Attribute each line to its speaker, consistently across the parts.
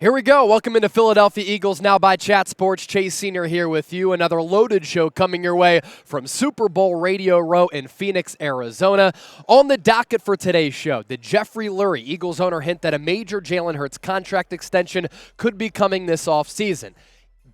Speaker 1: Here we go. Welcome into Philadelphia Eagles Now by Chat Sports. Chase Sr. here with you. Another loaded show coming your way from Super Bowl Radio Row in Phoenix, Arizona. On the docket for today's show, did Jeffrey Lurie, Eagles owner, hint that a major Jalen Hurts contract extension could be coming this offseason?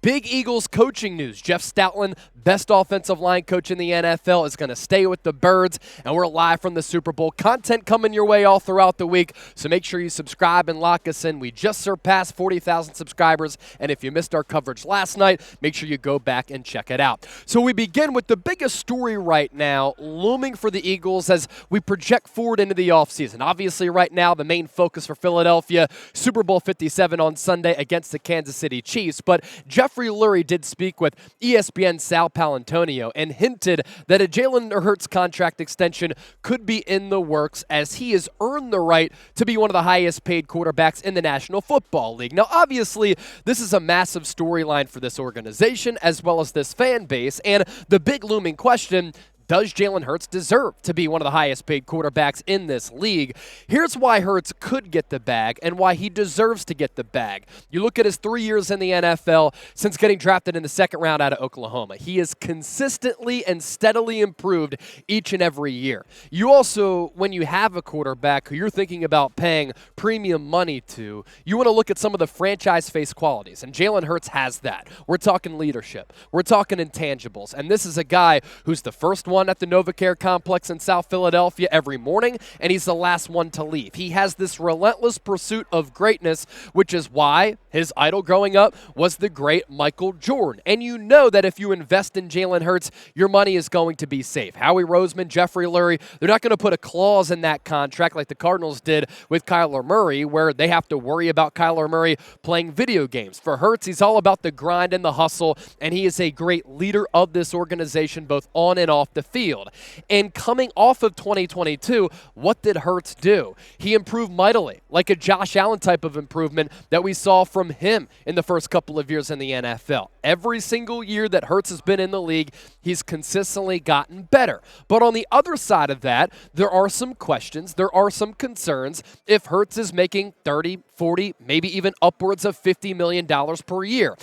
Speaker 1: Big Eagles coaching news. Jeff Stoutland, best offensive line coach in the NFL, is going to stay with the Birds, and we're live from the Super Bowl. Content coming your way all throughout the week, so make sure you subscribe and lock us in. We just surpassed 40,000 subscribers, and if you missed our coverage last night, make sure you go back and check it out. So we begin with the biggest story right now looming for the Eagles as we project forward into the offseason. Obviously, right now, the main focus for Philadelphia, Super Bowl 57 on Sunday against the Kansas City Chiefs, but Jeffrey Lurie did speak with ESPN's Sal Paolantonio and hinted that a Jalen Hurts contract extension could be in the works as he has earned the right to be one of the highest paid quarterbacks in the National Football League. Now, obviously, this is a massive storyline for this organization as well as this fan base, and the big looming question: does Jalen Hurts deserve to be one of the highest paid quarterbacks in this league? Here's why Hurts could get the bag and why he deserves to get the bag. You look at his 3 years in the NFL since getting drafted in the second round out of Oklahoma. He has consistently and steadily improved each and every year. You also, when you have a quarterback who you're thinking about paying premium money to, you want to look at some of the franchise-face qualities, and Jalen Hurts has that. We're talking leadership. We're talking intangibles, and this is a guy who's the first one at the NovaCare complex in South Philadelphia every morning, and he's the last one to leave. He has this relentless pursuit of greatness, which is why his idol growing up was the great Michael Jordan. And you know that if you invest in Jalen Hurts, your money is going to be safe. Howie Roseman, Jeffrey Lurie, they're not going to put a clause in that contract like the Cardinals did with Kyler Murray, where they have to worry about Kyler Murray playing video games. For Hurts, he's all about the grind and the hustle, and he is a great leader of this organization, both on and off the field. And coming off of 2022, what did Hurts do? He improved mightily, like a Josh Allen type of improvement that we saw from him in the first couple of years in the NFL. Every single year that Hurts has been in the league, he's consistently gotten better. But on the other side of that, there are some questions, there are some concerns if Hurts is making 30, 40, maybe even upwards of $50 million per year.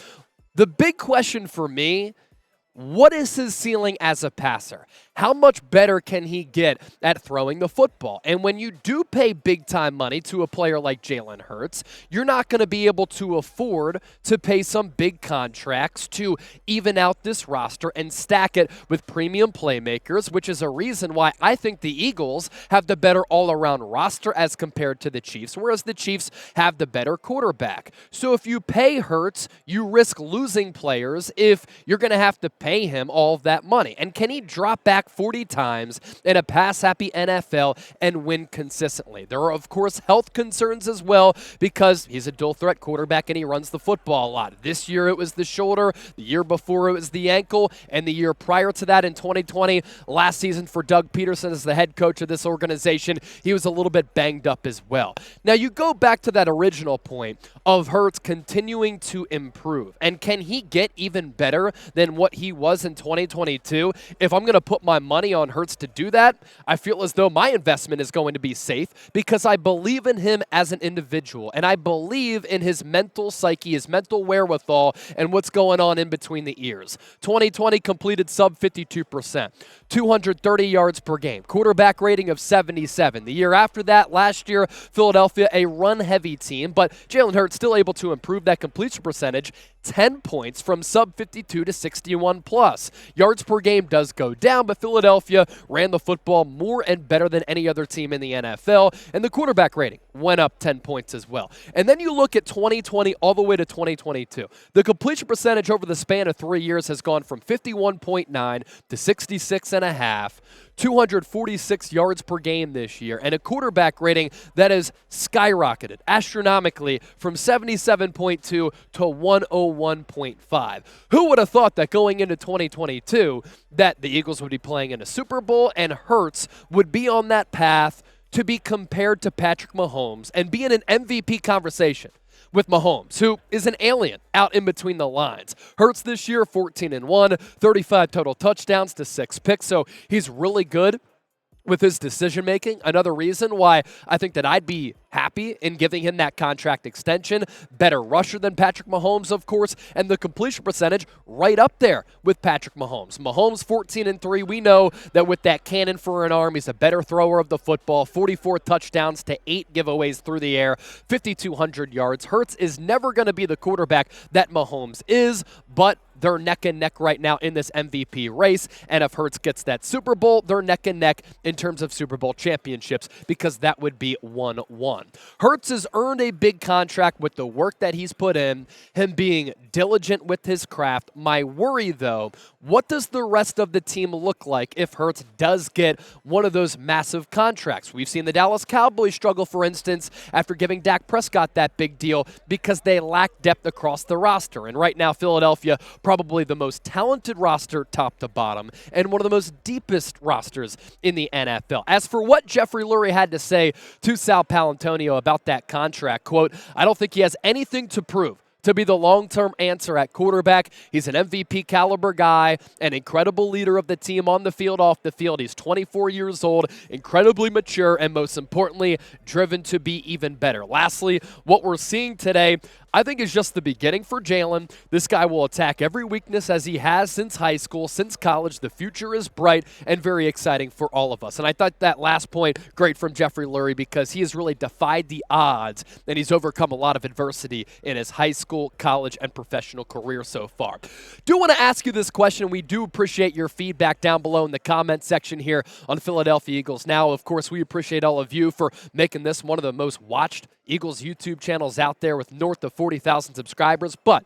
Speaker 1: The big question for me: what is his ceiling as a passer? How much better can he get at throwing the football? And when you do pay big-time money to a player like Jalen Hurts, you're not going to be able to afford to pay some big contracts to even out this roster and stack it with premium playmakers, which is a reason why I think the Eagles have the better all-around roster as compared to the Chiefs, whereas the Chiefs have the better quarterback. So if you pay Hurts, you risk losing players if you're going to have to pay him all of that money. And can he drop back 40 times in a pass-happy NFL and win consistently? There are, of course, health concerns as well because he's a dual-threat quarterback and he runs the football a lot. This year it was the shoulder, the year before it was the ankle, and the year prior to that in 2020, last season for Doug Peterson as the head coach of this organization, he was a little bit banged up as well. Now you go back to that original point of Hurts continuing to improve, and can he get even better than what he was in 2022? If I'm going to put my money on Hurts to do that, I feel as though my investment is going to be safe because I believe in him as an individual, and I believe in his mental psyche, his mental wherewithal, and what's going on in between the ears. 2020 completed sub 52%, 230 yards per game, quarterback rating of 77. The year after that, last year, Philadelphia, a run-heavy team, but Jalen Hurts still able to improve that completion percentage 10 points from sub 52 to 61 plus. Yards per game does go down, but Philadelphia ran the football more and better than any other team in the NFL, and the quarterback rating went up 10 points as well. And then you look at 2020 all the way to 2022. The completion percentage over the span of 3 years has gone from 51.9 to 66.5. 246 yards per game this year, and a quarterback rating that has skyrocketed astronomically from 77.2 to 101.5. Who would have thought that going into 2022 that the Eagles would be playing in a Super Bowl and Hurts would be on that path to be compared to Patrick Mahomes and be in an MVP conversation with Mahomes, who is an alien out in between the lines. Hurts this year, 14-1, 35 total touchdowns to 6 picks, so he's really good. with his decision-making. Another reason why I think that I'd be happy in giving him that contract extension. Better rusher than Patrick Mahomes, of course, and the completion percentage right up there with Patrick Mahomes. Mahomes 14-3. We know that with that cannon for an arm, he's a better thrower of the football. 44 touchdowns to 8 giveaways through the air, 5,200 yards. Hurts is never going to be the quarterback that Mahomes is, but they're neck and neck right now in this MVP race. And if Hurts gets that Super Bowl, they're neck and neck in terms of Super Bowl championships, because that would be 1-1. Hurts has earned a big contract with the work that he's put in, him being diligent with his craft. My worry, though, what does the rest of the team look like if Hurts does get one of those massive contracts? We've seen the Dallas Cowboys struggle, for instance, after giving Dak Prescott that big deal because they lack depth across the roster. And right now, Philadelphia, probably the most talented roster top to bottom and one of the most deepest rosters in the NFL. As for what Jeffrey Lurie had to say to Sal Paolantonio about that contract, quote, "I don't think he has anything to prove to be the long-term answer at quarterback. He's an MVP caliber guy, an incredible leader of the team on the field, off the field. He's 24 years old, incredibly mature, and most importantly, driven to be even better." Lastly, what we're seeing today, I think, is just the beginning for Jalen. This guy will attack every weakness as he has since high school, since college. The future is bright and very exciting for all of us. And I thought that last point great from Jeffrey Lurie, because he has really defied the odds and he's overcome a lot of adversity in his high school, college, and professional career so far. Do want to ask you this question. We do appreciate your feedback down below in the comment section here on Philadelphia Eagles Now. Of course, we appreciate all of you for making this one of the most watched Eagles YouTube channels out there with north of 40,000 subscribers. But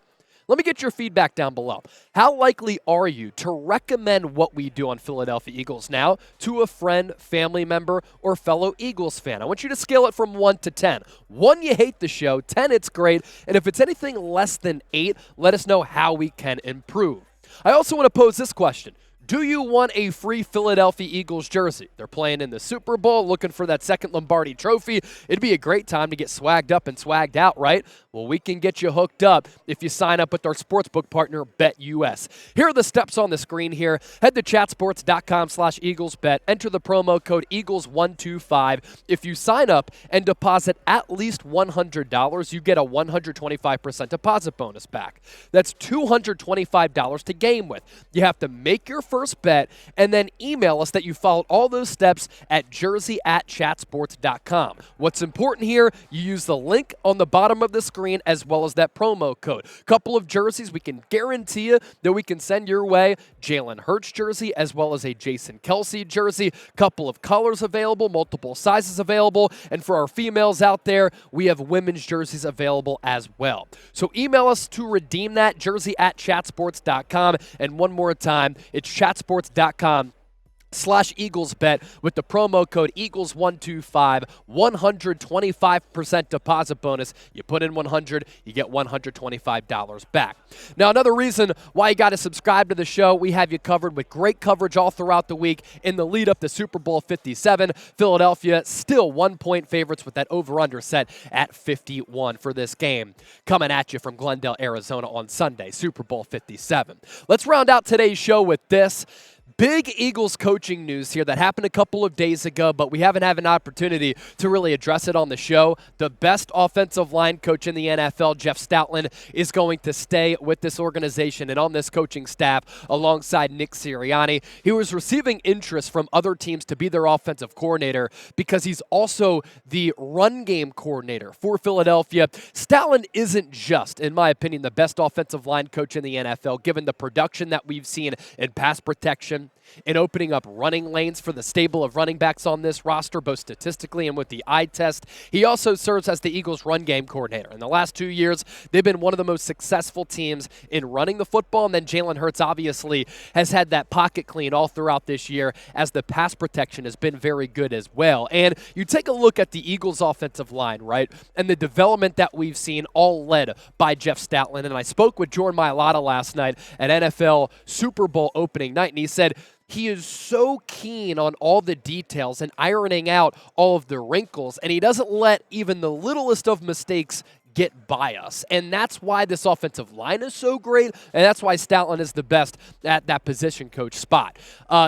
Speaker 1: let me get your feedback down below. How likely are you to recommend what we do on Philadelphia Eagles Now to a friend, family member, or fellow Eagles fan? I want you to scale it from 1 to 10. 1, you hate the show. 10, it's great. And if it's anything less than 8, let us know how we can improve. I also want to pose this question. Do you want a free Philadelphia Eagles jersey? They're playing in the Super Bowl, looking for that second Lombardi trophy. It'd be a great time to get swagged up and swagged out, right? Well, we can get you hooked up if you sign up with our sportsbook partner, BetUS. Here are the steps on the screen here. Head to chatsports.com/EaglesBet. Enter the promo code Eagles125. If you sign up and deposit at least $100, you get a 125% deposit bonus back. That's $225 to game with. You have to make your first bet and then email us that you followed all those steps at jersey@chatsports.com. What's important here, you use the link on the bottom of the screen as well as that promo code. Couple of jerseys we can guarantee you that we can send your way. Jalen Hurts jersey as well as a Jason Kelce jersey. Couple of colors available, multiple sizes available. And for our females out there, we have women's jerseys available as well. So email us to redeem that, jersey@chatsports.com. And one more time, it's chatsports.com/EaglesBet with the promo code Eagles125, 125% deposit bonus. You put in 100, you get $125 back. Now, another reason why you got to subscribe to the show, we have you covered with great coverage all throughout the week in the lead up to Super Bowl 57. Philadelphia still 1-point favorites with that over-under set at 51 for this game. Coming at you from Glendale, Arizona on Sunday, Super Bowl 57. Let's round out today's show with this. Big Eagles coaching news here that happened a couple of days ago, but we haven't had an opportunity to really address it on the show. The best offensive line coach in the NFL, Jeff Stoutland, is going to stay with this organization and on this coaching staff alongside Nick Sirianni. He was receiving interest from other teams to be their offensive coordinator because he's also the run game coordinator for Philadelphia. Stoutland isn't just, in my opinion, the best offensive line coach in the NFL, given the production that we've seen in pass protection, in opening up running lanes for the stable of running backs on this roster, both statistically and with the eye test. He also serves as the Eagles' run game coordinator. In the last 2 years, they've been one of the most successful teams in running the football, and then Jalen Hurts obviously has had that pocket clean all throughout this year as the pass protection has been very good as well. And you take a look at the Eagles' offensive line, right, and the development that we've seen all led by Jeff Stoutland. And I spoke with Jordan Mailata last night at NFL Super Bowl opening night, and he said he is so keen on all the details and ironing out all of the wrinkles, and he doesn't let even the littlest of mistakes get by us. And that's why this offensive line is so great, and that's why Stoutland is the best at that position coach spot.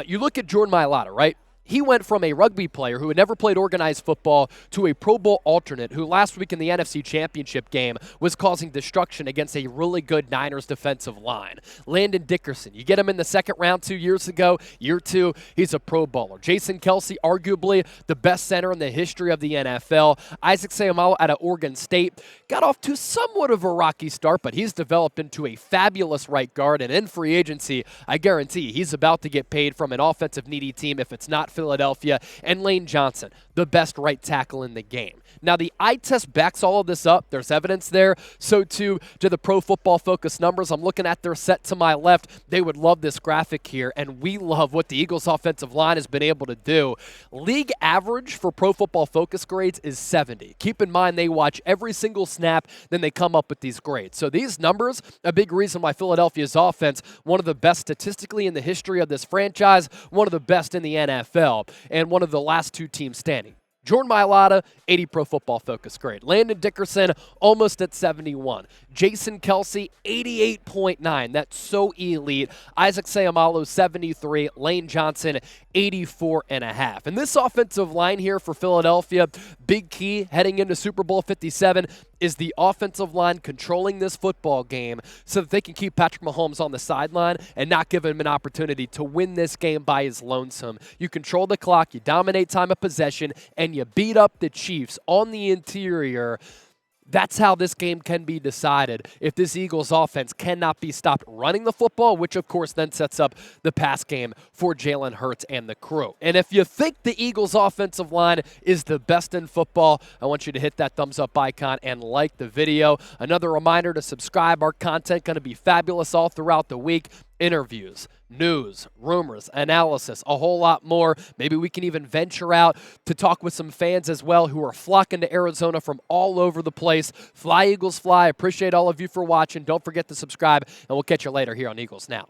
Speaker 1: You look at Jordan Mailata, right? He went from a rugby player who had never played organized football to a Pro Bowl alternate who last week in the NFC Championship game was causing destruction against a really good Niners defensive line. Landon Dickerson, you get him in the second round 2 years ago. Year 2, he's a Pro Bowler. Jason Kelce, arguably the best center in the history of the NFL. Isaac Seumalo out of Oregon State got off to somewhat of a rocky start, but he's developed into a fabulous right guard. And in free agency, I guarantee he's about to get paid from an offensive needy team if it's not Philadelphia. And Lane Johnson, the best right tackle in the game. Now, the eye test backs all of this up. There's evidence there. So, too, do the Pro Football Focus numbers. I'm looking at their set to my left. They would love this graphic here, and we love what the Eagles offensive line has been able to do. League average for Pro Football Focus grades is 70. Keep in mind they watch every single snap, then they come up with these grades. So these numbers, a big reason why Philadelphia's offense, one of the best statistically in the history of this franchise, one of the best in the NFL, and one of the last 2 teams standing. Jordan Mailata, 80 Pro Football Focus grade. Landon Dickerson, almost at 71. Jason Kelce, 88.9. That's so elite. Isaac Seumalo, 73. Lane Johnson, 84.5. And this offensive line here for Philadelphia, big key heading into Super Bowl 57, is the offensive line controlling this football game so that they can keep Patrick Mahomes on the sideline and not give him an opportunity to win this game by his lonesome. You control the clock, you dominate time of possession, and you beat up the Chiefs on the interior. That's how this game can be decided if this Eagles offense cannot be stopped running the football, which, of course, then sets up the pass game for Jalen Hurts and the crew. And if you think the Eagles offensive line is the best in football, I want you to hit that thumbs up icon and like the video. Another reminder to subscribe. Our content going to be fabulous all throughout the week. Interviews, news, rumors, analysis, a whole lot more. Maybe we can even venture out to talk with some fans as well who are flocking to Arizona from all over the place. Fly, Eagles, fly. Appreciate all of you for watching. Don't forget to subscribe, and we'll catch you later here on Eagles Now.